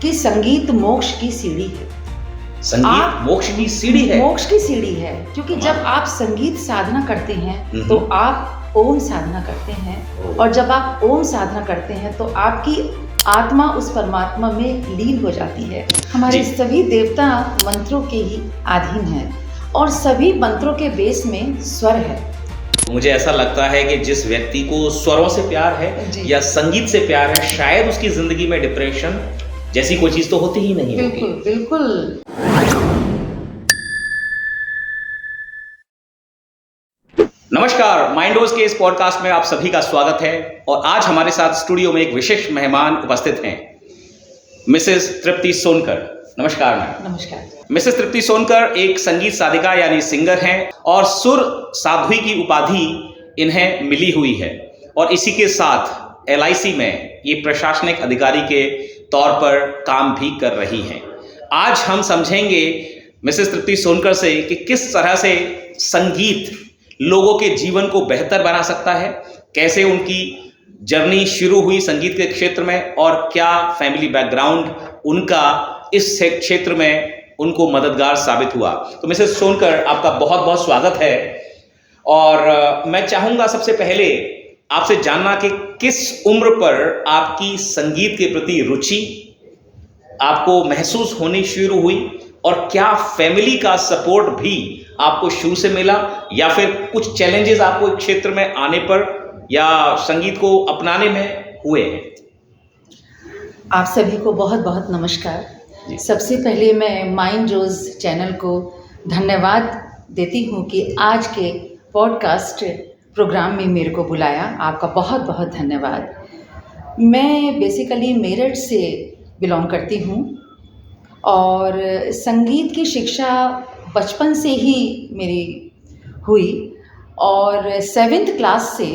कि संगीत मोक्ष की सीढ़ी है। संगीत मोक्ष की सीढ़ी है। मोक्ष की सीढ़ी है, क्योंकि जब आप संगीत साधना करते हैं तो आप ओम साधना करते हैं, और जब आप ओम साधना करते हैं तो आपकी आत्मा उस परमात्मा में लीन हो जाती है। हमारे सभी देवता मंत्रों के ही अधीन हैं, और सभी मंत्रों के बेस में स्वर है। मुझे ऐसा लगता है कि जिस व्यक्ति को स्वरों से प्यार है या संगीत से प्यार है, शायद उसकी जिंदगी में डिप्रेशन जैसी कोई चीज तो होती ही नहीं होगी। बिल्कुल बिल्कुल। नमस्कार, माइंडोज के इस पॉडकास्ट में आप सभी का स्वागत है। और आज हमारे साथ स्टूडियो में एक विशेष मेहमान उपस्थित हैं, मिसेस तृप्ति सोनकर। नमस्कार मैम। नमस्कार। मिसेस तृप्ति सोनकर एक संगीत साधिका यानी सिंगर हैं, और सुर साध्वी की उपाधि इन्हें मिली हुई है, और इसी के साथ LIC में ये प्रशासनिक अधिकारी के तौर पर काम भी कर रही हैं। आज हम समझेंगे मिसेस तृप्ति सोनकर से कि किस तरह से संगीत लोगों के जीवन को बेहतर बना सकता है, कैसे उनकी जर्नी शुरू हुई संगीत के क्षेत्र में, और क्या फैमिली बैकग्राउंड उनका इस क्षेत्र में उनको मददगार साबित हुआ। तो मिसेस सोनकर, आपका बहुत बहुत स्वागत है। और मैं चाहूँगा सबसे पहले आपसे जानना कि किस उम्र पर आपकी संगीत के प्रति रुचि आपको महसूस होनी शुरू हुई, और क्या फैमिली का सपोर्ट भी आपको शुरू से मिला, या फिर कुछ चैलेंजेस आपको इस क्षेत्र में आने पर या संगीत को अपनाने में हुए हैं? आप सभी को बहुत बहुत नमस्कार। सबसे पहले मैं माइंडोज चैनल को धन्यवाद देती हूँ कि आज के पॉडकास्ट प्रोग्राम में मेरे को बुलाया। आपका बहुत बहुत धन्यवाद। मैं बेसिकली मेरठ से बिलोंग करती हूँ, और संगीत की शिक्षा बचपन से ही मेरी हुई, और 7th क्लास से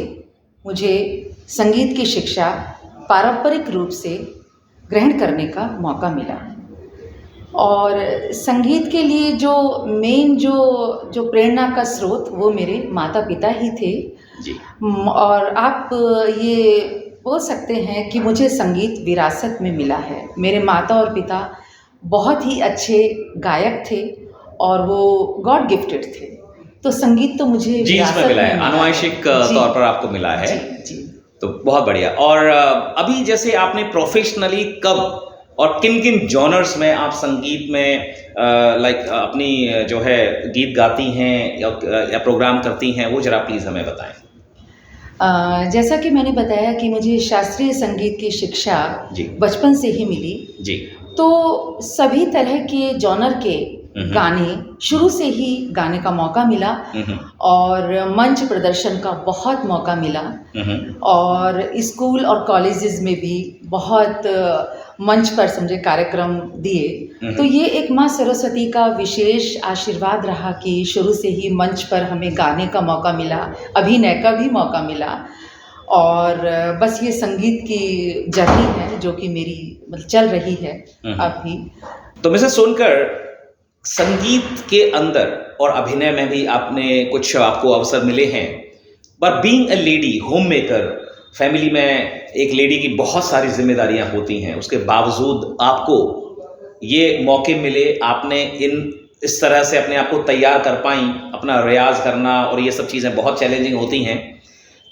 मुझे संगीत की शिक्षा पारंपरिक रूप से ग्रहण करने का मौका मिला। और संगीत के लिए जो मेन जो प्रेरणा का स्रोत वो मेरे माता पिता ही थे जी। और आप ये बोल सकते हैं कि मुझे संगीत विरासत में मिला है। मेरे माता और पिता बहुत ही अच्छे गायक थे, और वो गॉड गिफ्टेड थे, तो संगीत तो मुझे जीन्स में मिला है, आनुवंशिक तौर पर आपको मिला है। जी। तो बहुत बढ़िया। और अभी जैसे आपने प्रोफेशनली कब और किन किन जॉनर्स में आप संगीत में अपनी जो है गीत गाती हैं या प्रोग्राम करती हैं, वो जरा प्लीज़ हमें बताएं। जैसा कि मैंने बताया कि मुझे शास्त्रीय संगीत की शिक्षा बचपन से ही मिली जी, तो सभी तरह के जॉनर के गाने शुरू से ही गाने का मौका मिला, और मंच प्रदर्शन का बहुत मौका मिला, और स्कूल और कॉलेजेस में भी बहुत मंच पर समझे कार्यक्रम दिए। तो ये एक माँ सरस्वती का विशेष आशीर्वाद रहा कि शुरू से ही मंच पर हमें गाने का मौका मिला, अभिनय का भी मौका मिला, और बस ये संगीत की जर्नी है जो कि मेरी मतलब चल रही है अब भी। तो मिसेस सोनकर, संगीत के अंदर और अभिनय में भी आपने कुछ आपको अवसर मिले हैं, पर being a lady home maker, family में एक लेडी की बहुत सारी जिम्मेदारियां होती हैं, उसके बावजूद आपको ये मौके मिले, आपने इस तरह से अपने आप को तैयार कर पाई। अपना रियाज करना और ये सब चीज़ें बहुत चैलेंजिंग होती हैं।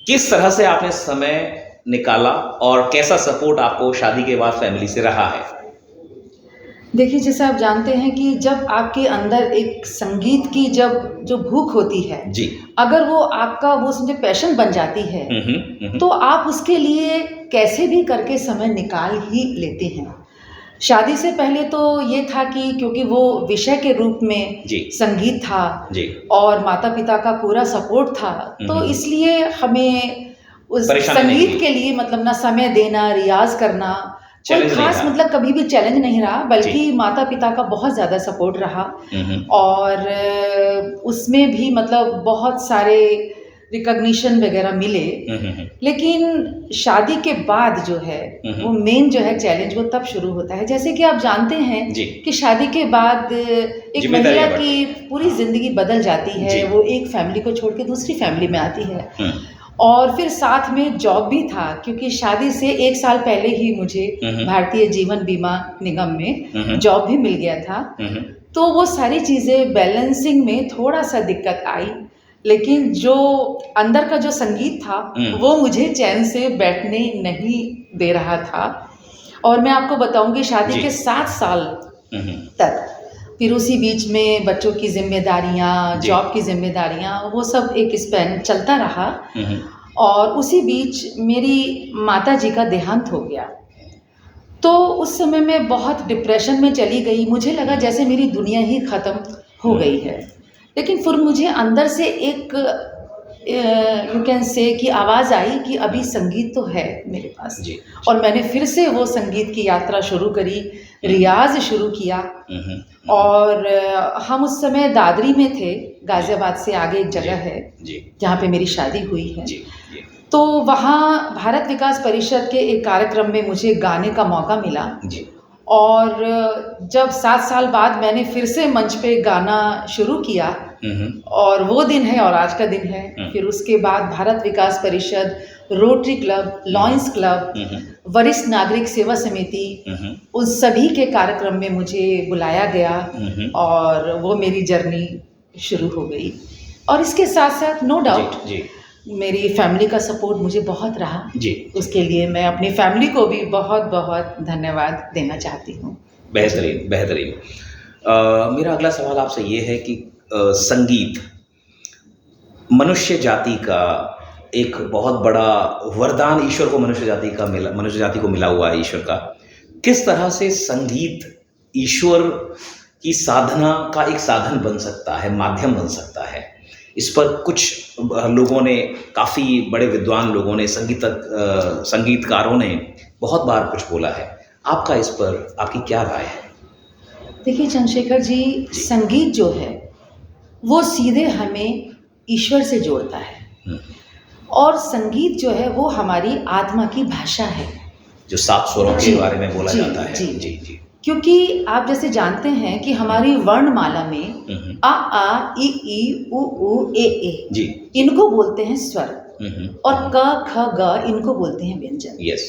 किस तरह से आपने समय निकाला, और कैसा सपोर्ट आपको शादी के बाद फैमिली से रहा है? देखिए, जैसे आप जानते हैं कि जब आपके अंदर एक संगीत की जो भूख होती है जी, अगर वो आपका वो समझे पैशन बन जाती है तो आप उसके लिए कैसे भी करके समय निकाल ही लेते हैं। शादी से पहले तो ये था कि क्योंकि वो विषय के रूप में संगीत था जी, और माता पिता का पूरा सपोर्ट था, तो इसलिए हमें उस संगीत के लिए मतलब ना समय देना, रियाज करना कोई खास मतलब कभी भी चैलेंज नहीं रहा, बल्कि माता पिता का बहुत ज़्यादा सपोर्ट रहा। और उसमें भी मतलब बहुत सारे रिकॉग्निशन वगैरह मिले। लेकिन शादी के बाद जो है वो मेन जो है चैलेंज वो तब शुरू होता है, जैसे कि आप जानते हैं कि शादी के बाद एक महिला की पूरी जिंदगी बदल जाती है। वो एक फैमिली को छोड़ के दूसरी फैमिली में आती है, और फिर साथ में जॉब भी था, क्योंकि शादी से 1 साल पहले ही मुझे भारतीय जीवन बीमा निगम में जॉब भी मिल गया था। तो वो सारी चीज़ें बैलेंसिंग में थोड़ा सा दिक्कत आई, लेकिन जो अंदर का जो संगीत था वो मुझे चैन से बैठने नहीं दे रहा था। और मैं आपको बताऊंगी, शादी के 7 साल तक फिर उसी बीच में बच्चों की जिम्मेदारियां, जॉब की जिम्मेदारियां, वो सब एक स्पैन चलता रहा। और उसी बीच मेरी माताजी का देहांत हो गया। तो उस समय मैं बहुत डिप्रेशन में चली गई। मुझे लगा जैसे मेरी दुनिया ही ख़त्म हो गई है। लेकिन फिर मुझे अंदर से एक यू कैन से कि आवाज़ आई कि अभी संगीत तो है मेरे पास जी। और मैंने फिर से वो संगीत की यात्रा शुरू करी, रियाज शुरू किया। और हम उस समय दादरी में थे, गाज़ियाबाद से आगे एक जगह है जहाँ पे मेरी शादी हुई है। तो वहाँ भारत विकास परिषद के एक कार्यक्रम में मुझे गाने का मौका मिला। और जब 7 साल बाद मैंने फिर से मंच पे गाना शुरू किया, और वो दिन है और आज का दिन है। फिर उसके बाद भारत विकास परिषद, रोटरी क्लब, लॉयंस क्लब, वरिष्ठ नागरिक सेवा समिति, उन सभी के कार्यक्रम में मुझे बुलाया गया और वो मेरी जर्नी शुरू हो गई। और इसके साथ साथ नो डाउट मेरी फैमिली का सपोर्ट मुझे बहुत रहा जी। उसके लिए मैं अपनी फैमिली को भी बहुत बहुत धन्यवाद देना चाहती हूँ। बेहतरीन बेहतरीन। मेरा अगला सवाल आपसे ये है कि संगीत मनुष्य जाति का एक बहुत बड़ा वरदान ईश्वर को मनुष्य जाति को मिला हुआ है ईश्वर का। किस तरह से संगीत ईश्वर की साधना का एक साधन बन सकता है, माध्यम बन सकता है? इस पर कुछ लोगों ने, काफ़ी बड़े विद्वान लोगों ने, संगीतकारों ने बहुत बार कुछ बोला है। आपका इस पर आपकी क्या राय है? देखिए चंद्रशेखर जी, संगीत जो है वो सीधे हमें ईश्वर से जोड़ता है। और संगीत जो है वो हमारी आत्मा की भाषा है, जो 7 स्वरों के बारे में बोला जाता है। जी। क्योंकि आप जैसे जानते हैं कि हमारी वर्णमाला में आ आ ई ई उ उ ए ए जी, इनको बोलते हैं स्वर, और क ख ग इनको बोलते हैं व्यंजन। यस।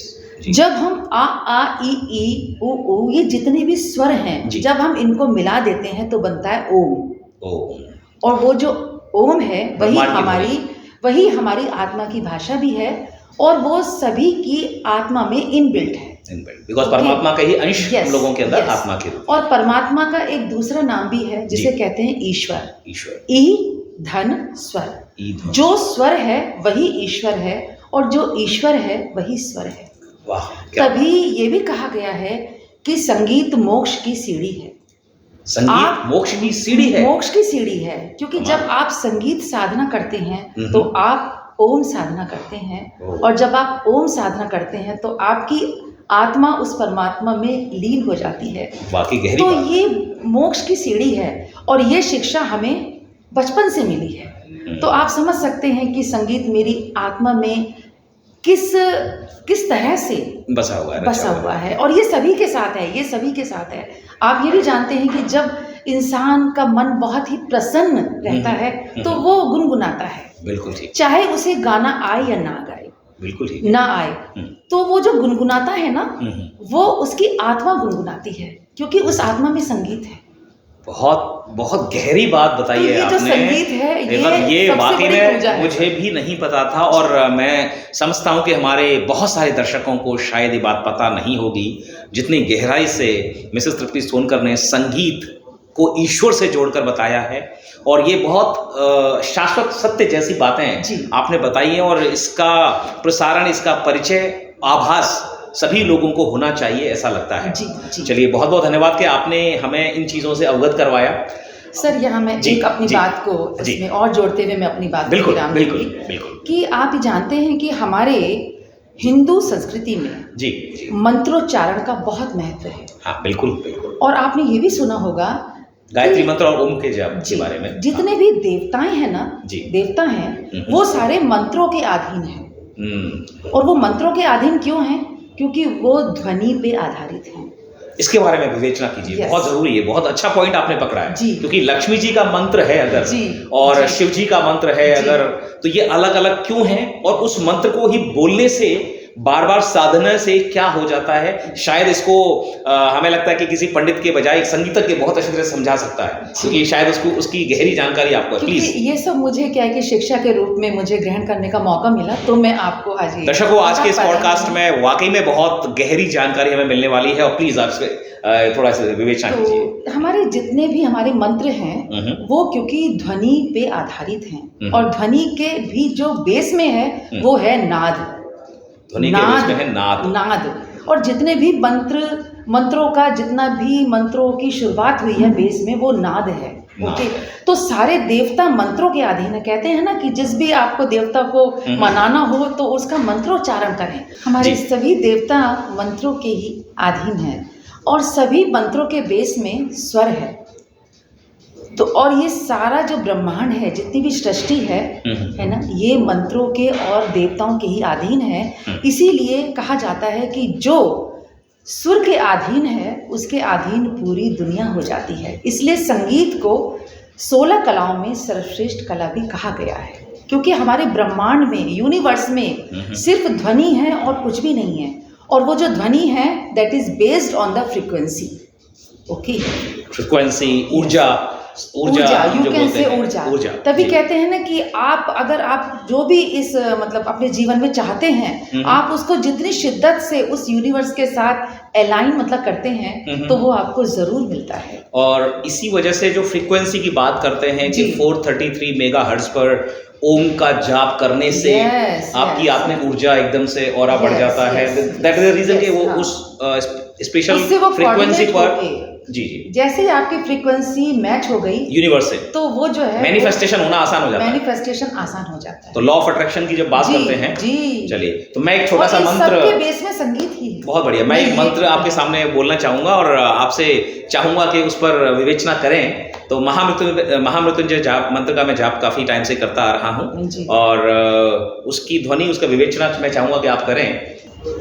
जब हम आ ई ई उ उ ये जितने भी स्वर हैं, जब हम इनको मिला देते हैं तो बनता है ओम। और वो जो ओम है वही हमारी आत्मा की भाषा भी है, और वो सभी की आत्मा में इनबिल्ट है। बिकॉज़ परमात्मा का ही अंश हम लोगों के अंदर आत्मा के रूप। और परमात्मा का एक दूसरा नाम भी है जिसे कहते हैं ईश्वर। ई धन स्वर। जो स्वर है वही ईश्वर है, और जो ईश्वर है वही स्वर है। वाह! तभी ये भी कहा गया है कि संगीत मोक्ष की सीढ़ी है। संगीत मोक्ष की सीढ़ी है। मोक्ष की सीढ़ी है, क्योंकि जब आप संगीत साधना करते हैं तो आप ओम साधना करते हैं, और जब आप ओम साधना करते हैं तो आपकी आत्मा उस परमात्मा में लीन हो जाती है। वाकई गहरी तो बात। ये मोक्ष की सीढ़ी है, और ये शिक्षा हमें बचपन से मिली है। तो आप समझ सकते हैं कि संगीत मेरी आत्मा में किस तरह से बसा हुआ है। और ये सभी के साथ है, आप ये भी जानते हैं कि जब इंसान का मन बहुत ही प्रसन्न रहता है तो वो गुनगुनाता है। बिल्कुल ठीक। चाहे उसे गाना आए या ना गाए, बिल्कुल ठीक, ना आए, तो वो जो गुनगुनाता है ना, वो उसकी आत्मा गुनगुनाती है, क्योंकि उस आत्मा में संगीत है। बहुत गहरी बात बताई है आपने। संगीत है ये वाकई में मुझे भी नहीं पता था, और मैं समझता हूँ कि हमारे बहुत सारे दर्शकों को शायद ये बात पता नहीं होगी, जितनी गहराई से मिसेस तृप्ति सोनकर ने संगीत को ईश्वर से जोड़कर बताया है। और ये बहुत शाश्वत सत्य जैसी बातें आपने बताई हैं, और इसका प्रसारण, इसका परिचय, आभास सभी लोगों को होना चाहिए, ऐसा लगता है। जी। चलिए, बहुत बहुत धन्यवाद कि आपने हमें इन चीज़ों से अवगत करवाया। सर, यहाँ मैं एक अपनी बात को इसमें और जोड़ते हुए मैं अपनी बात को विराम दूंगी कि आप जानते हैं कि हमारे हिंदू संस्कृति में मंत्रोच्चारण का बहुत महत्व है। हाँ, बिल्कुल। और आपने ये भी सुना होगा गायत्री मंत्र और ओम के जाप के बारे में। जितने भी देवताएं हैं ना, देवता हैं, वो सारे मंत्रों के अधीन हैं। और वो मंत्रों के अधीन क्यों हैं? क्योंकि वो ध्वनि पे आधारित हैं। इसके बारे में विवेचना कीजिए। Yes. बहुत जरूरी है, बहुत अच्छा पॉइंट आपने पकड़ा है जी। क्योंकि लक्ष्मी जी का मंत्र है अगर जी, और जी। शिव जी का मंत्र है जी। अगर, तो ये अलग अलग क्यों है और उस मंत्र को ही बोलने से बार बार साधना से क्या हो जाता है, शायद इसको हमें लगता है कि किसी पंडित के बजाय एक संगीतज्ञ बहुत अच्छी तरह समझा सकता है क्योंकि शायद उसको उसकी गहरी जानकारी आपको है। प्लीज ये सब मुझे क्या है कि शिक्षा के रूप में मुझे ग्रहण करने का मौका मिला, तो मैं आपको आज दर्शकों आज के इस पॉडकास्ट में वाकई में बहुत गहरी जानकारी हमें मिलने वाली है और प्लीज आप थोड़ा सा विवेचना कीजिए। तो हमारे जितने भी हमारे मंत्र हैं वो क्योंकि ध्वनि पे आधारित हैं और ध्वनि के भी जो बेस में है वो है नाद। ध्वनि के बेस में है नाद। नाद और जितने भी मंत्रों का जितना भी मंत्रों की शुरुआत हुई है बेस में वो नाद है। ओके, तो सारे देवता मंत्रों के अधीन है। कहते हैं ना कि जिस भी आपको देवता को मनाना हो तो उसका मंत्रोच्चारण करें। हमारे सभी देवता मंत्रों के ही अधीन हैं और सभी मंत्रों के बेस में स्वर है। तो और ये सारा जो ब्रह्मांड है, जितनी भी सृष्टि है ना, ये मंत्रों के और देवताओं के ही अधीन है। इसीलिए कहा जाता है कि जो सुर के अधीन है उसके अधीन पूरी दुनिया हो जाती है। इसलिए संगीत को 16 कलाओं में सर्वश्रेष्ठ कला भी कहा गया है क्योंकि हमारे ब्रह्मांड में, यूनिवर्स में सिर्फ ध्वनि है और कुछ भी नहीं है। और वो जो ध्वनि है that is based on the frequency. Okay, frequency, ऊर्जा, यू कैन से ऊर्जा। तभी कहते हैं ना कि अगर आप जो भी इस मतलब अपने जीवन में चाहते हैं, आप उसको जितनी शिद्दत से उस यूनिवर्स के साथ अलाइन मतलब करते हैं तो वो आपको जरूर मिलता है। और इसी वजह से जो फ्रीक्वेंसी की बात करते हैं कि 433 मेगाहर्ट्ज पर ओम का जाप करने से आपकी आत्मिक ऊर्जा एकदम से और बढ़ जाता है। दैट इज द रीजन कि वो उस स्पेशल फ्रीक्वेंसी पर जी जैसे ही आपकी फ्रीक्वेंसी मैच हो गई यूनिवर्स से तो वो जो है मैनिफेस्टेशन होना आसान हो जाता है। मैनिफेस्टेशन आसान हो जाता है। तो लॉ ऑफ अट्रैक्शन की जब बात करते हैं जी, चलिए तो मैं एक छोटा सा मंत्र, सबके बेस में संगीत ही है। बहुत बढ़िया, मैं एक मंत्र आपके सामने बोलना चाहूंगा और आपसे चाहूंगा कि उस पर विवेचना करें। तो महामृत्युंजय जाप मंत्र का मैं जाप काफी टाइम से करता आ रहा हूँ और उसकी ध्वनि, उसका विवेचना मैं चाहूंगा कि आप करें।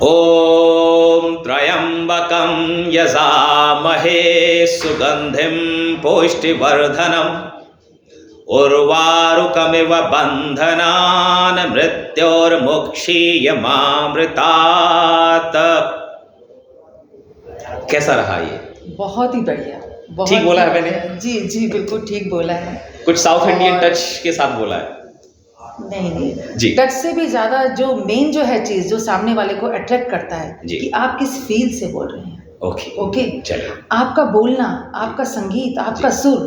ओम त्र्यंबकं यजामहे सुगंधिं पुष्टिवर्धनम् उर्वारुकमिव बंधनान् मृत्योर्मुक्षीयमामृतात्। कैसा रहा ये? बहुत ही बढ़िया, ठीक बोला है मैंने? जी बिल्कुल ठीक बोला है। कुछ साउथ इंडियन टच के साथ बोला है? नहीं जी, टच से भी ज्यादा जो मेन जो है चीज जो सामने वाले को अट्रैक्ट करता है कि आप किस फील से बोल रहे हैं। ओके, चलिए, आपका बोलना, आपका संगीत, आपका सुर,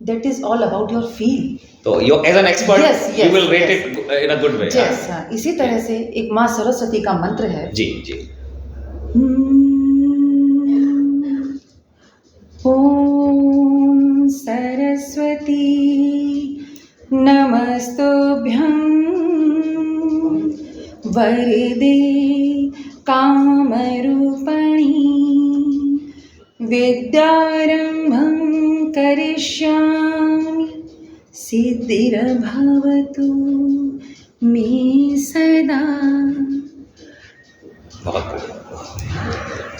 that is all about your feel. तो you as an expert you will rate it in a good way. Yes, इसी तरह से एक माँ सरस्वती का मंत्र है। जी जी। ओम सरस्वती नमस्तुभ्यं वरदे कामरूपिणी विद्यारंभं करिष्यामि सिद्धिर्भवतु मे सदा। बहुत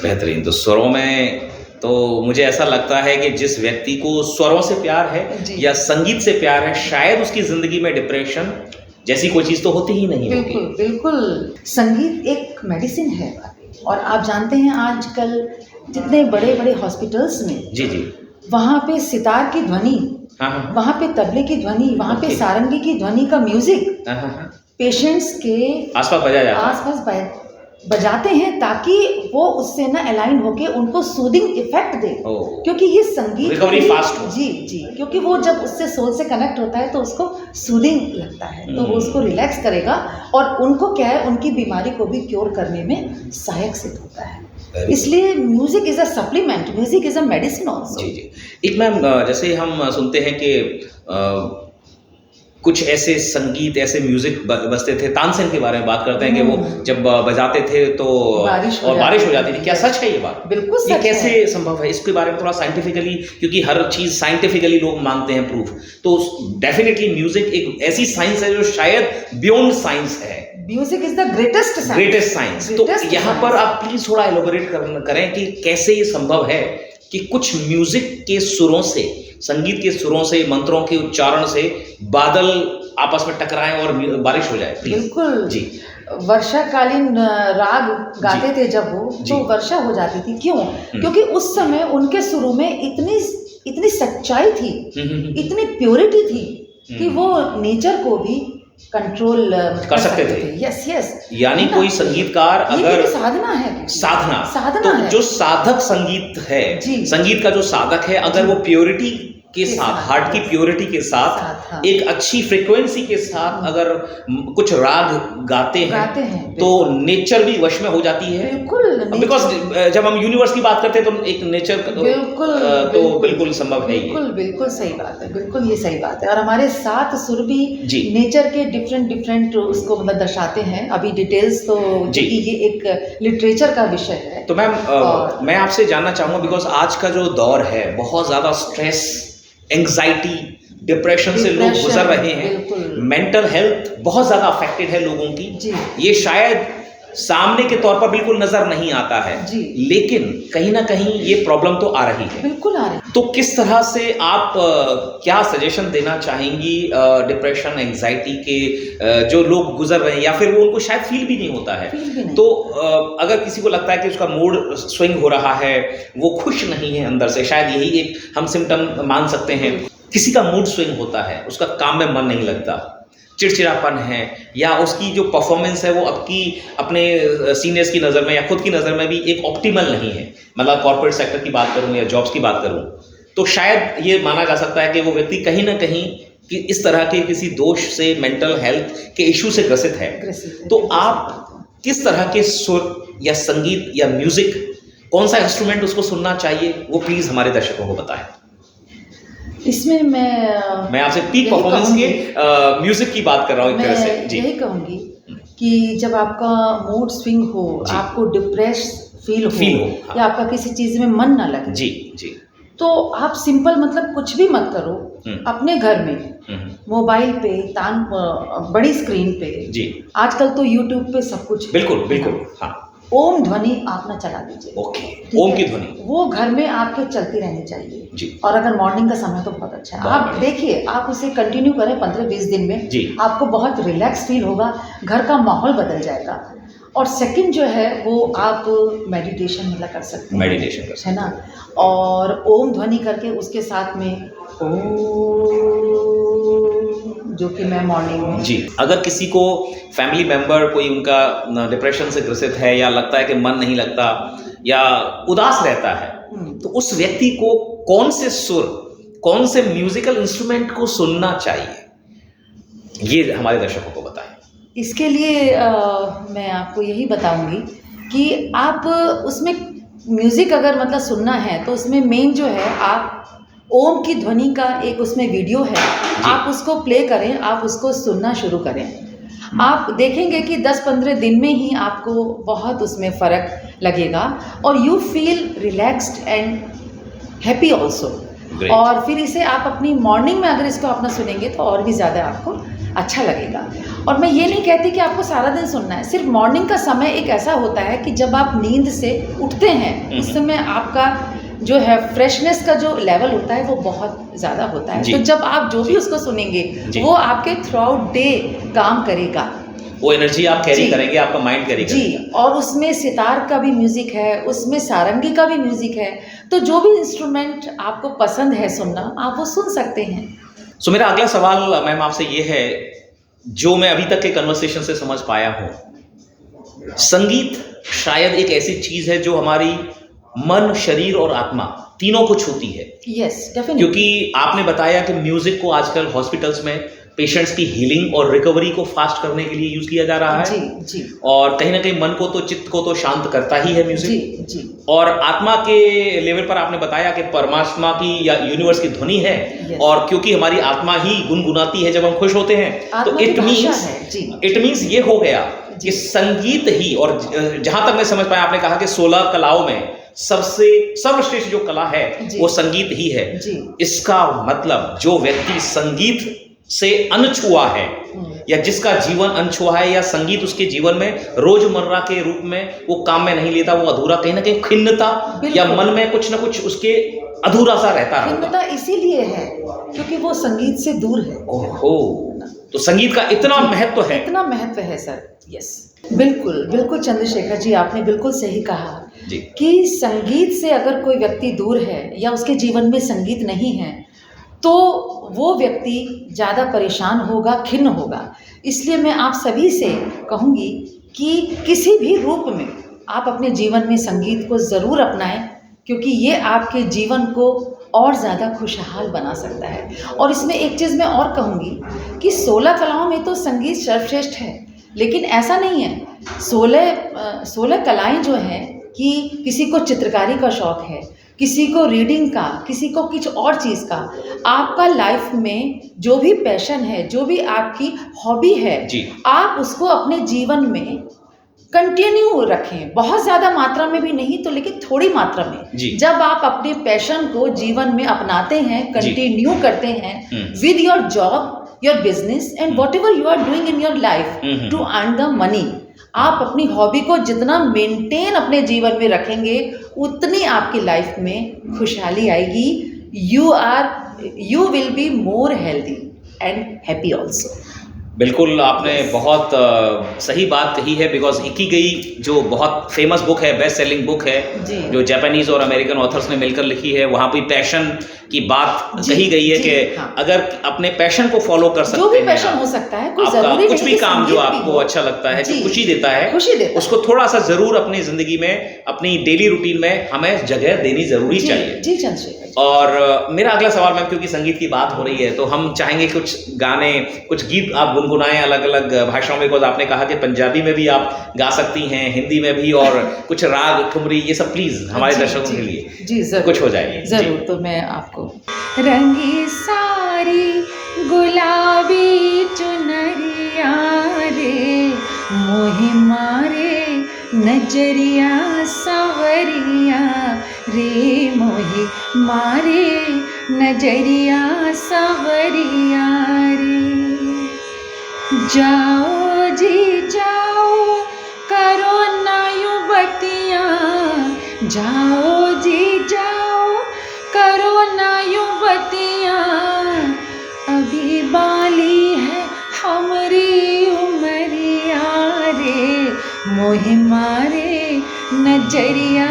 बेहतरीन। तो स्वरों में तो मुझे ऐसा लगता है कि जिस व्यक्ति को स्वरों से प्यार है या संगीत से प्यार है, शायद उसकी जिंदगी में डिप्रेशन जैसी कोई चीज तो होती ही नहीं होगी। बिल्कुल। संगीत एक मेडिसिन है और आप जानते हैं आजकल जितने बड़े बड़े हॉस्पिटल्स में जी वहाँ पे सितार की ध्वनि, वहाँ पे तबले की ध्वनि, वहाँ पे सारंगी की ध्वनि का म्यूजिक पेशेंट्स के आसपास बजाते हैं ताकि वो उससे ना अलाइन होके उनको सूदिंग इफेक्ट दे, क्योंकि ये संगीत रिकवरी फास्ट हो। जी, क्योंकि वो जब उससे सोल से कनेक्ट होता है तो उसको सूदिंग लगता है, तो वो उसको रिलैक्स करेगा और उनको क्या है, उनकी बीमारी को भी क्योर करने में सहायक सिद्ध होता है। इसलिए music is a supplement, music is a medicine also. जी। एक मैम, जैसे हम सुनते हैं कि कुछ ऐसे संगीत, ऐसे म्यूजिक बजते थे, तानसेन के बारे में बात करते हैं कि वो जब बजाते थे तो बारिश हो जाती थी। क्या सच है ये बात? बिल्कुल सच है। कैसे संभव है? इसके बारे में थोड़ा साइंटिफिकली, क्योंकि हर चीज साइंटिफिकली लोग मानते हैं प्रूफ, तो डेफिनेटली म्यूजिक एक ऐसी साइंस है जो शायद बियॉन्ड साइंस है। Music is the greatest science. तो यहाँ पर आप प्लीज थोड़ा एलोबरेट करें कि कैसे ये संभव है कि कुछ म्यूजिक के सुरों से, संगीत के सुरों से, मंत्रों के उच्चारण से बादल आपस में टकराएं और बारिश हो जाए। बिल्कुल जी। वर्षाकालीन राग गाते थे जब वो, तो वर्षा हो जाती थी। क्यों? क्योंकि उस समय उनके सुरों में इतनी सच्चाई थी, इतनी प्योरिटी थी कि वो नेचर को भी कंट्रोल कर सकते थे। Yes yes. यानी कोई संगीतकार अगर साधना है, साधना तो है। जो साधक संगीत है, संगीत का जो साधक है, अगर वो प्योरिटी के साथ, हार्ट की प्योरिटी के साथ, एक अच्छी फ्रीक्वेंसी के साथ अगर कुछ राग गाते हैं तो नेचर भी वश में हो जाती है। बिल्कुल, बिकॉज जब हम यूनिवर्स की बात करते हैं तो एक नेचर तो बिल्कुल संभव है। बिल्कुल सही बात है, बिल्कुल ये सही बात है। और हमारे 7 सुर भी नेचर के डिफरेंट उसको मतलब दर्शाते हैं। अभी डिटेल्स तो ये एक लिटरेचर का विषय है। तो मैम मैं आपसे जानना चाहूँगा, बिकॉज आज का जो दौर है बहुत ज़्यादा स्ट्रेस, एंग्जाइटी, डिप्रेशन से लोग गुजर रहे हैं, मेंटल हेल्थ बहुत ज़्यादा अफेक्टेड है लोगों की। ये शायद सामने के तौर पर बिल्कुल नजर नहीं आता है, लेकिन कहीं ना कहीं ये प्रॉब्लम तो आ रही है। बिल्कुल आ रही है। तो किस तरह से आप क्या सजेशन देना चाहेंगी डिप्रेशन, एंग्जाइटी के जो लोग गुजर रहे हैं, या फिर वो उनको शायद फील भी नहीं होता है, तो अगर किसी को लगता है कि उसका मूड स्विंग हो रहा है, वो खुश नहीं है अंदर से, शायद यही एक हम सिम्टम मान सकते हैं। किसी का मूड स्विंग होता है, उसका काम में मन नहीं लगता, चिड़चिड़ापन है, या उसकी जो परफॉर्मेंस है वो अपने सीनियर्स की नज़र में या खुद की नज़र में भी एक ऑप्टिमल नहीं है, मतलब कॉर्पोरेट सेक्टर की बात करूं या जॉब्स की बात करूं, तो शायद ये माना जा सकता है कि वो व्यक्ति कहीं ना कहीं कि इस तरह के किसी दोष से, मेंटल हेल्थ के इशू से ग्रसित है। तो आप किस तरह के सुर या संगीत या म्यूजिक, कौन सा इंस्ट्रूमेंट उसको सुनना चाहिए, वो प्लीज़ हमारे दर्शकों को बताएं। इसमें मैं आपसे पीक परफॉर्मेंस के म्यूजिक की बात कर रहा हूँ एक तरह से। जी, यही कहूँगी कि जब आपका मूड स्विंग हो, आपको डिप्रेस फील हो, या आपका किसी चीज़ में मन ना लगे, जी, तो आप सिंपल मतलब कुछ भी मत करो, अपने घर में मोबाइल पे बड़ी स्क्रीन पे, आजकल तो यूट्यूब पे सब कुछ, बिल्कुल हाँ, ओम ध्वनि आप ना चला दीजिए। ओके, ओम की ध्वनि वो घर में आपके चलती रहनी चाहिए जी। और अगर मॉर्निंग का समय तो बहुत अच्छा है, आप देखिए, आप उसे कंटिन्यू करें 15-20 दिन में जी। आपको बहुत रिलैक्स फील होगा, घर का माहौल बदल जाएगा। और सेकंड जो है वो आप मेडिटेशन मतलब कर सकते हैं, मेडिटेशन है ना, और ओम ध्वनि करके उसके साथ में जो कि मैं मॉर्निंग में जी। अगर किसी को फैमिली मेंबर कोई उनका डिप्रेशन से ग्रसित है, या लगता है कि मन नहीं लगता या उदास रहता है, तो उस व्यक्ति को कौन से सुर, कौन से म्यूजिकल इंस्ट्रूमेंट को सुनना चाहिए, ये हमारे दर्शकों को बताएं। इसके लिए मैं आपको यही बताऊंगी कि आप उसमें म्यूजिक अगर मतलब सुनना है तो उसमें मेन जो है, आप ओम की ध्वनि का एक उसमें वीडियो है, आप उसको प्ले करें, आप उसको सुनना शुरू करें। आप देखेंगे कि 10-15 दिन में ही आपको बहुत उसमें फ़र्क लगेगा, और you feel relaxed and happy also. और फिर इसे आप अपनी मॉर्निंग में अगर इसको अपना सुनेंगे तो और भी ज़्यादा आपको अच्छा लगेगा। और मैं ये नहीं कहती कि आपको सारा दिन सुनना है, सिर्फ मॉर्निंग का समय एक ऐसा होता है कि जब आप नींद से उठते हैं, उस समय आपका जो है फ्रेशनेस का जो लेवल होता है वो बहुत ज़्यादा होता है। तो जब आप जो भी उसको सुनेंगे वो आपके थ्रू आउट डे काम करेगा, वो एनर्जी आप कैरी करेंगे, आपका माइंड कैरी करेगा जी। और उसमें सितार का भी म्यूजिक है, उसमें सारंगी का भी म्यूजिक है, तो जो भी इंस्ट्रूमेंट आपको पसंद है सुनना, आप वो सुन सकते हैं। सो मेरा अगला सवाल मैम आपसे ये है, जो मैं अभी तक के कन्वर्सेशन से समझ पाया हूँ, संगीत शायद एक ऐसी चीज है जो हमारी मन, शरीर और आत्मा तीनों को छूती है। Yes, definitely. क्योंकि आपने बताया कि म्यूजिक को आजकल हॉस्पिटल्स में पेशेंट्स की हीलिंग और रिकवरी को फास्ट करने के लिए यूज किया जा रहा है जी। और कहीं ना कहीं मन को तो, चित्त को तो शांत करता ही है म्यूजिक जी। और आत्मा के लेवल पर आपने बताया कि परमात्मा की या यूनिवर्स की ध्वनि है। और क्योंकि हमारी आत्मा ही गुनगुनाती है जब हम खुश होते हैं, तो इट मीन्स ये हो गया कि संगीत ही, और जहां तक मैं समझ पाया आपने कहा कि 16 कलाओं में सबसे सर्वश्रेष्ठ जो कला है वो संगीत ही है। इसका मतलब जो व्यक्ति संगीत से अनछुआ है या जिसका जीवन अनछुआ है या संगीत उसके जीवन में रोजमर्रा के रूप में वो काम में नहीं लेता, वो अधूरा, कहीं ना कहीं खिन्नता या मन में कुछ ना कुछ उसके अधूरा सा रहता है। खिन्नता इसीलिए है क्योंकि वो संगीत से दूर है। ओहो, तो संगीत का इतना महत्व है। इतना महत्व है सर। यस, बिल्कुल बिल्कुल चंद्रशेखर जी, आपने बिल्कुल सही कहा जी। कि संगीत से अगर कोई व्यक्ति दूर है या उसके जीवन में संगीत नहीं है तो वो व्यक्ति ज़्यादा परेशान होगा, खिन्न होगा। इसलिए मैं आप सभी से कहूँगी कि किसी भी रूप में आप अपने जीवन में संगीत को ज़रूर अपनाएं, क्योंकि ये आपके जीवन को और ज़्यादा खुशहाल बना सकता है। और इसमें एक चीज़ मैं और कहूँगी कि 16 कलाओं में तो संगीत सर्वश्रेष्ठ है, लेकिन ऐसा नहीं है। 16 कलाएँ जो हैं कि किसी को चित्रकारी का शौक़ है, किसी को रीडिंग का, किसी को कुछ और चीज़ का। आपका लाइफ में जो भी पैशन है, जो भी आपकी हॉबी है, आप उसको अपने जीवन में कंटिन्यू रखें। बहुत ज़्यादा मात्रा में भी नहीं तो, लेकिन थोड़ी मात्रा में। जब आप अपने पैशन को जीवन में अपनाते हैं, कंटिन्यू करते हैं with your job, your business and whatever you are doing in your life to earn the money, आप अपनी हॉबी को जितना मेंटेन अपने जीवन में रखेंगे उतनी आपकी लाइफ में खुशहाली आएगी। You will be more healthy and happy also. बिल्कुल, आपने बहुत सही बात कही है। बिकॉज इकिगाई जो बहुत फेमस बुक है, बेस्ट सेलिंग बुक है, जो जापानीज और अमेरिकन ऑथर्स ने मिलकर लिखी है, वहाँ पे पैशन की बात कही गई है कि अगर अपने पैशन को फॉलो कर सकते हैं, जो भी पैशन हो सकता है, कोई जरूरी कुछ भी काम जो आपको अच्छा लगता है, जो खुशी देता है, उसको थोड़ा सा जरूर अपनी जिंदगी में, अपनी डेली रूटीन में हमें जगह देनी जरूरी चाहिए। और मेरा अगला सवाल मैम, क्योंकि संगीत की बात हो रही है तो हम चाहेंगे कुछ गाने, कुछ गीत आप गुनगुनाएं अलग अलग भाषाओं में। बिकॉज आपने कहा कि पंजाबी में भी आप गा सकती हैं, हिंदी में भी, और कुछ राग, ठुमरी, ये सब प्लीज हमारे दर्शकों के लिए जी जरूर, कुछ हो जाए जरूर। तो मैं आपको रंगी सारी गुलाबी चुनरिया रे, मोहि मारे नजरिया सावरिया रे, मोहि मारे नजरिया सावरिया रे। जाओ जी जाओ, करो ना यूं बतियाँ, जाओ जी जाओ, करो ना यूं बतियाँ, अभी बाली है हमरी उमरिया रे, मोहि मारे नजरिया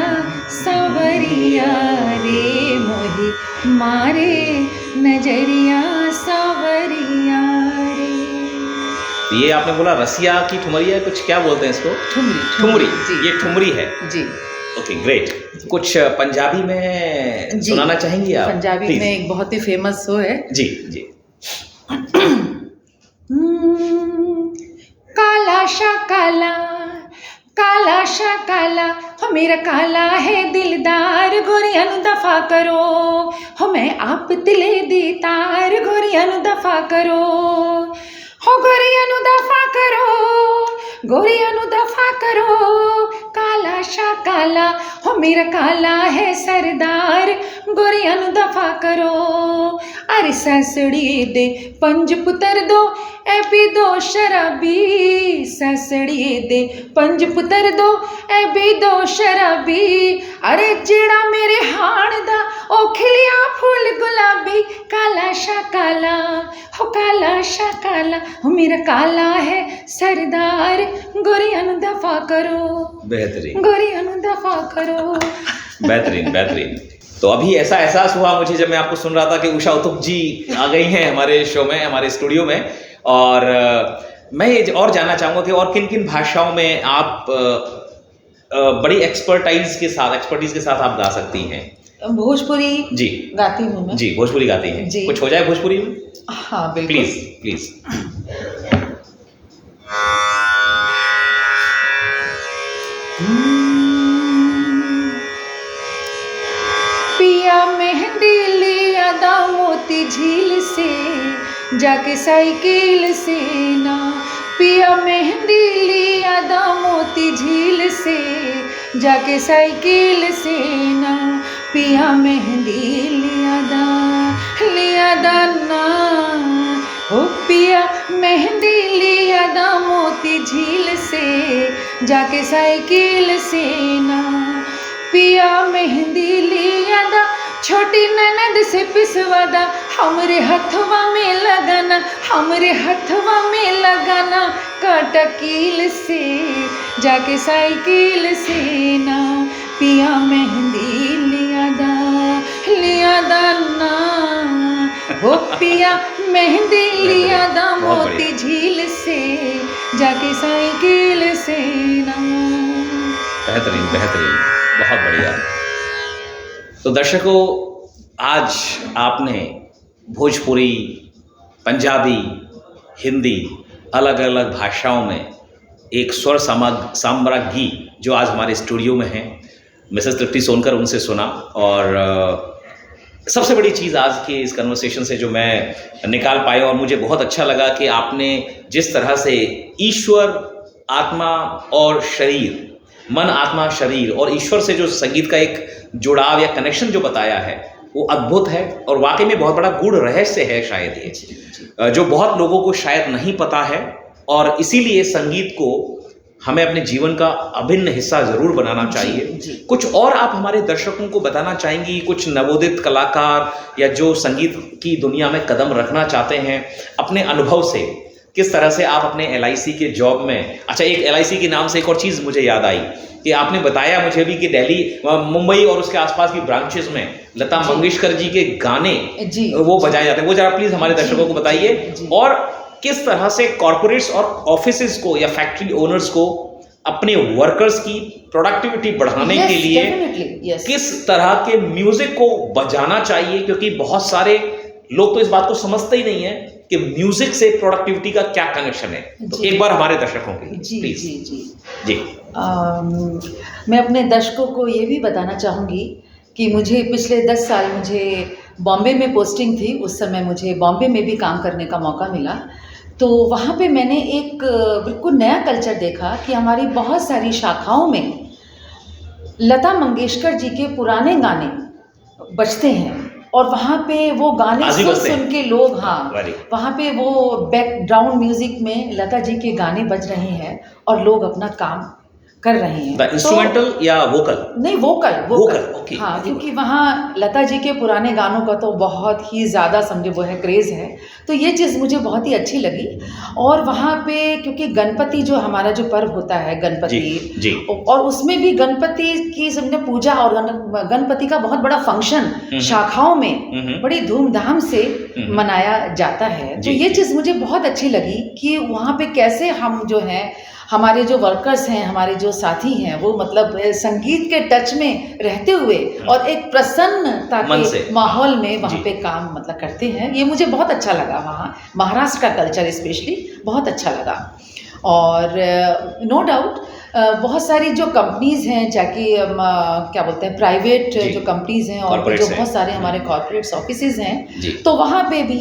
सावरिया रे, मोहि मारे नजरिया सावरिया रे। ये आपने बोला रसिया की ठुमरिया, कुछ क्या बोलते हैं इसको? ठुमरी। ये ठुमरी है जी। Okay, great. कुछ पंजाबी में सुनाना चाहेंगी आप? पंजाबी में एक बहुत ही फेमस वो है जी जी। काला शा काला, काला शा काला, हो मेरा काला है दिलदार, गोरिया नू दफा करो, हो मैं आप दिले दी तार, गोरिया नू दफा करो, हो गोरिया नू दफा करो, गोरिया नू दफा करो। काला शा काला, हो मेरा काला है सरदार, गोरिया नू दफा करो। अरे ससड़ी दे पंज पुत्र दो, ए भी दो शराबी, ससड़ी दे पंज पुत्र दो, ए भी दो शराबी। अरे जेड़ा मेरे हाण दा ओ खिलिया फूल गुलाबी, काला शा काला, हो काला शा काला, हो मेरा काला है सरदार, गोरिया नू दफा करो। बेहतरीन, गोरिया नू दफा करो। बेहतरीन बेहतरीन। तो अभी ऐसा एहसास हुआ मुझे जब मैं आपको सुन रहा था कि उषा उत्तुप जी आ गई हैं हमारे शो में, हमारे स्टूडियो में। और मैं ये और जानना चाहूँगा कि और किन किन भाषाओं में आप बड़ी एक्सपर्टीज के साथ आप गा सकती हैं? भोजपुरी जी गाती हूँ मैं। जी, भोजपुरी गाती हैं जी। कुछ हो जाए भोजपुरी में? हाँ बिल्कुल, प्लीज प्लीज। पिया मेहंदी लिया दा मोती झील से, जाके साइकिल से ना, पिया मेहंदी लिया दा मोती झील से, जाके साइकिल से ना, पिया मेहंदी लिया दा ना, हो दा मोती झील से जाके साइकिल से ना, पिया मेहंदी लिया दा छोटी ननद से पिसवा दा, हमरे हथवा में लगाना, हमरे हथवा में लगाना, कटकील से जाके साइकिल से ना, पिया मेहंदी लिया दा ना, हो पिया मेहंदी लिया दा मोती झील से जाके साइकिल से ना। बेहतरीन बेहतरीन, बहुत बढ़िया। तो दर्शकों, आज आपने भोजपुरी, पंजाबी, हिंदी, अलग अलग भाषाओं में एक स्वर साम्राज्ञी जो आज हमारे स्टूडियो में हैं, मिसेस तृप्ति सोनकर, उनसे सुना। और सबसे बड़ी चीज़ आज के इस कन्वर्सेशन से जो मैं निकाल पाया और मुझे बहुत अच्छा लगा कि आपने जिस तरह से ईश्वर, आत्मा और शरीर, मन, आत्मा, शरीर और ईश्वर से जो संगीत का एक जुड़ाव या कनेक्शन जो बताया है, वो अद्भुत है और वाकई में बहुत बड़ा गूढ़ रहस्य है शायद ये, जो बहुत लोगों को शायद नहीं पता है। और इसीलिए संगीत को हमें अपने जीवन का अभिन्न हिस्सा जरूर बनाना चाहिए। कुछ और आप हमारे दर्शकों को बताना चाहेंगी, कुछ नवोदित कलाकार या जो संगीत की दुनिया में कदम रखना चाहते हैं, अपने अनुभव से किस तरह से आप अपने LIC के जॉब में, अच्छा एक LIC के नाम से एक और चीज़ मुझे याद आई कि आपने बताया मुझे भी कि दिल्ली, मुंबई और उसके आसपास की ब्रांचेस में लता मंगेशकर जी के गाने वो बजाए जाते हैं, वो जरा प्लीज़ हमारे दर्शकों को बताइए। और किस तरह से कॉर्पोरेट्स और ऑफिसेज को या फैक्ट्री ओनर्स को अपने वर्कर्स की प्रोडक्टिविटी बढ़ाने के लिए किस तरह के म्यूजिक को बजाना चाहिए, क्योंकि बहुत सारे लोग तो इस बात को समझते ही नहीं है कि म्यूजिक से प्रोडक्टिविटी का क्या कनेक्शन है। तो एक बार हमारे दर्शकों के लिए प्लीज। जी मैं अपने दर्शकों को ये भी बताना चाहूँगी कि मुझे पिछले 10 साल मुझे बॉम्बे में पोस्टिंग थी, उस समय मुझे बॉम्बे में भी काम करने का मौका मिला। तो वहाँ पे मैंने एक बिल्कुल नया कल्चर देखा कि हमारी बहुत सारी शाखाओं में लता मंगेशकर जी के पुराने गाने बजते हैं और वहाँ पे वो गाने सुन के लोग, हाँ, वहाँ पे वो बैकग्राउंड म्यूजिक में लता जी के गाने बज रहे हैं और लोग अपना काम कर रहे हैं। इंस्ट्रूमेंटल या वोकल? नहीं, वोकल। ओके। हाँ, क्योंकि वहाँ लता जी के पुराने गानों का तो बहुत ही ज़्यादा समझो वो है क्रेज़ है, तो ये चीज़ मुझे बहुत ही अच्छी लगी। और वहाँ पे क्योंकि गणपति जो हमारा जो पर्व होता है गणपति जी। और उसमें भी गणपति की समझो पूजा और गणपति का बहुत बड़ा फंक्शन शाखाओं में बड़ी धूमधाम से मनाया जाता है। तो ये चीज़ मुझे बहुत अच्छी लगी कि वहाँ पे कैसे हम जो है हमारे जो वर्कर्स हैं, हमारे जो साथी हैं, वो मतलब संगीत के टच में रहते हुए और एक प्रसन्नता के माहौल में वहाँ पे काम मतलब करते हैं। ये मुझे बहुत अच्छा लगा। वहाँ महाराष्ट्र का कल्चर स्पेशली बहुत अच्छा लगा। और नो डाउट बहुत सारी जो कंपनीज़ हैं, जाके क्या बोलते हैं, प्राइवेट जो कंपनीज़ हैं और जो बहुत सारे हमारे कॉर्पोरेट्स ऑफिसेज हैं, तो वहाँ पे भी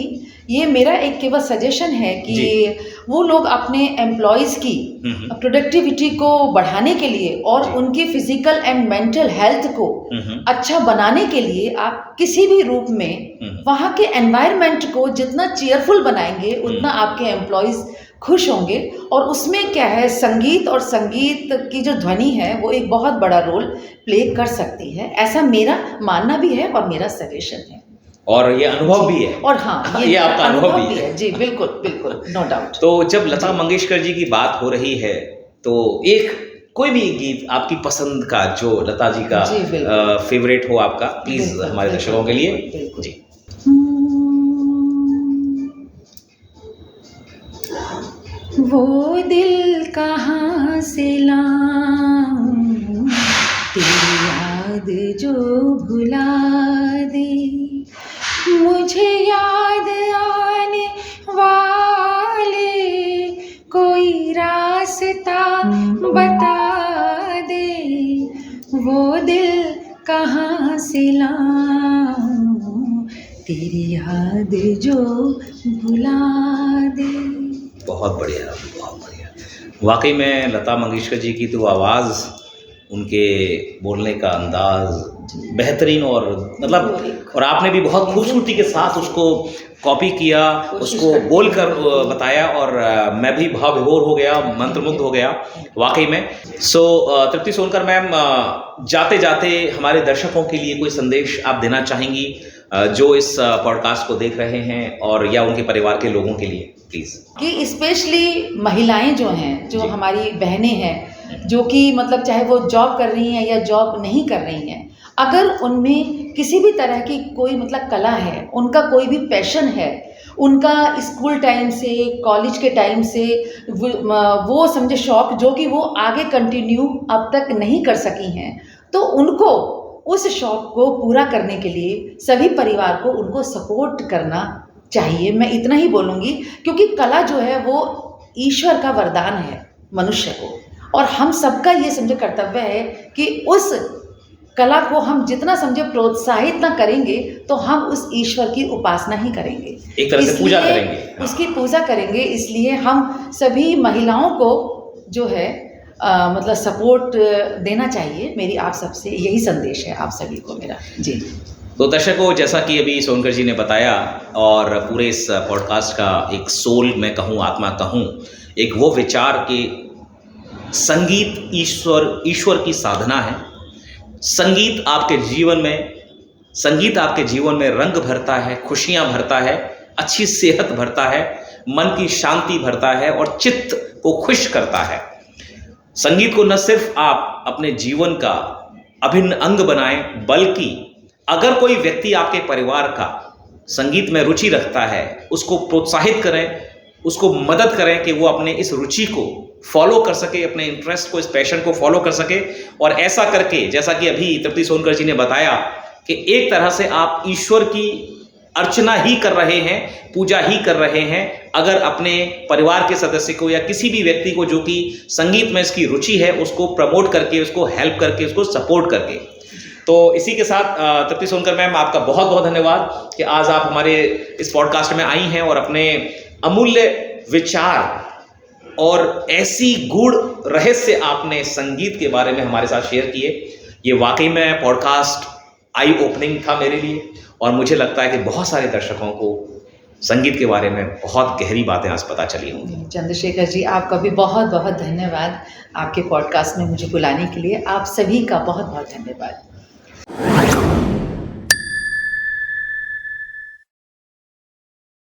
ये मेरा एक केवल सजेशन है कि वो लोग अपने एम्प्लॉयज़ की प्रोडक्टिविटी को बढ़ाने के लिए और उनकी फिजिकल एंड मेंटल हेल्थ को अच्छा बनाने के लिए आप किसी भी रूप में वहाँ के एनवायरनमेंट को जितना चेयरफुल बनाएंगे उतना आपके एम्प्लॉयज़ खुश होंगे। और उसमें क्या है, संगीत और संगीत की जो ध्वनि है वो एक बहुत बड़ा रोल प्ले कर सकती है। ऐसा मेरा मानना भी है और मेरा सजेशन है और ये अनुभव भी है। और हाँ, ये आपका अनुभव भी है। जी बिल्कुल बिल्कुल, नो डाउट। तो जब लता मंगेशकर जी की बात हो रही है तो एक कोई भी गीत आपकी पसंद का जो लता जी का फेवरेट हो आपका, प्लीज हमारे दर्शकों के लिए। जी। वो दिल कहाँ से लाऊं तेरी याद जो भुला दे, मुझे याद आने वाले कोई रास्ता बता दे, वो दिल कहाँ से लाऊं तेरी याद जो भुला दे। बहुत बढ़िया, बहुत बढ़िया। वाकई में लता मंगेशकर जी की तो आवाज़, उनके बोलने का अंदाज, बेहतरीन और मतलब, और आपने भी बहुत खूबसूरती के साथ उसको कॉपी किया, उसको बोलकर बताया, और मैं भी भाव विभोर हो गया, मंत्रमुग्ध हो गया वाकई में। तृप्ति सोनकर मैम, जाते जाते हमारे दर्शकों के लिए कोई संदेश आप देना चाहेंगी जो इस पॉडकास्ट को देख रहे हैं, और या उनके परिवार के लोगों के लिए, प्लीज? कि स्पेशली महिलाएं जो हैं, जो हमारी बहनें हैं, जो कि मतलब चाहे वो जॉब कर रही हैं या जॉब नहीं कर रही हैं, अगर उनमें किसी भी तरह की कोई मतलब कला है, उनका कोई भी पैशन है, उनका स्कूल टाइम से, कॉलेज के टाइम से वो समझे शौक जो कि वो आगे कंटिन्यू अब तक नहीं कर सकी हैं, तो उनको उस शौक को पूरा करने के लिए सभी परिवार को उनको सपोर्ट करना चाहिए। मैं इतना ही बोलूँगी, क्योंकि कला जो है वो ईश्वर का वरदान है मनुष्य को, और हम सबका ये समझे कर्तव्य है कि उस कला को हम जितना समझे प्रोत्साहित ना करेंगे तो हम उस ईश्वर की उपासना ही करेंगे, एक तरह से पूजा करेंगे, उसकी पूजा करेंगे। इसलिए हम सभी महिलाओं को जो है मतलब सपोर्ट देना चाहिए। मेरी आप सबसे यही संदेश है, आप सभी को मेरा। जी, तो दर्शकों, जैसा कि अभी सोनकर जी ने बताया, और पूरे इस पॉडकास्ट का एक सोल मैं कहूँ, आत्मा कहूँ, एक वो विचार कि संगीत ईश्वर की साधना है। संगीत आपके जीवन में रंग भरता है, खुशियाँ भरता है, अच्छी सेहत भरता है, मन की शांति भरता है और चित्त को खुश करता है। संगीत को न सिर्फ आप अपने जीवन का अभिन्न अंग बनाएं, बल्कि अगर कोई व्यक्ति आपके परिवार का संगीत में रुचि रखता है, उसको प्रोत्साहित करें, उसको मदद करें कि वो अपने इस रुचि को फॉलो कर सके, अपने इंटरेस्ट को, इस पैशन को फॉलो कर सके। और ऐसा करके, जैसा कि अभी तृप्ति सोनकर जी ने बताया, कि एक तरह से आप ईश्वर की अर्चना ही कर रहे हैं, पूजा ही कर रहे हैं, अगर अपने परिवार के सदस्य को या किसी भी व्यक्ति को जो कि संगीत में इसकी रुचि है, उसको प्रमोट करके, उसको हेल्प करके, उसको सपोर्ट करके। तो इसी के साथ तृप्ति सोनकर मैम, आपका बहुत बहुत धन्यवाद कि आज आप हमारे इस पॉडकास्ट में आई हैं और अपने अमूल्य विचार और ऐसी गूढ़ रहस्य आपने संगीत के बारे में हमारे साथ शेयर किए। ये वाकई में पॉडकास्ट आई ओपनिंग था मेरे लिए, और मुझे लगता है कि बहुत सारे दर्शकों को संगीत के बारे में बहुत गहरी बातें आज पता चली होंगी। चंद्रशेखर जी, आपका भी बहुत बहुत धन्यवाद आपके पॉडकास्ट में मुझे बुलाने के लिए। आप सभी का बहुत बहुत धन्यवाद।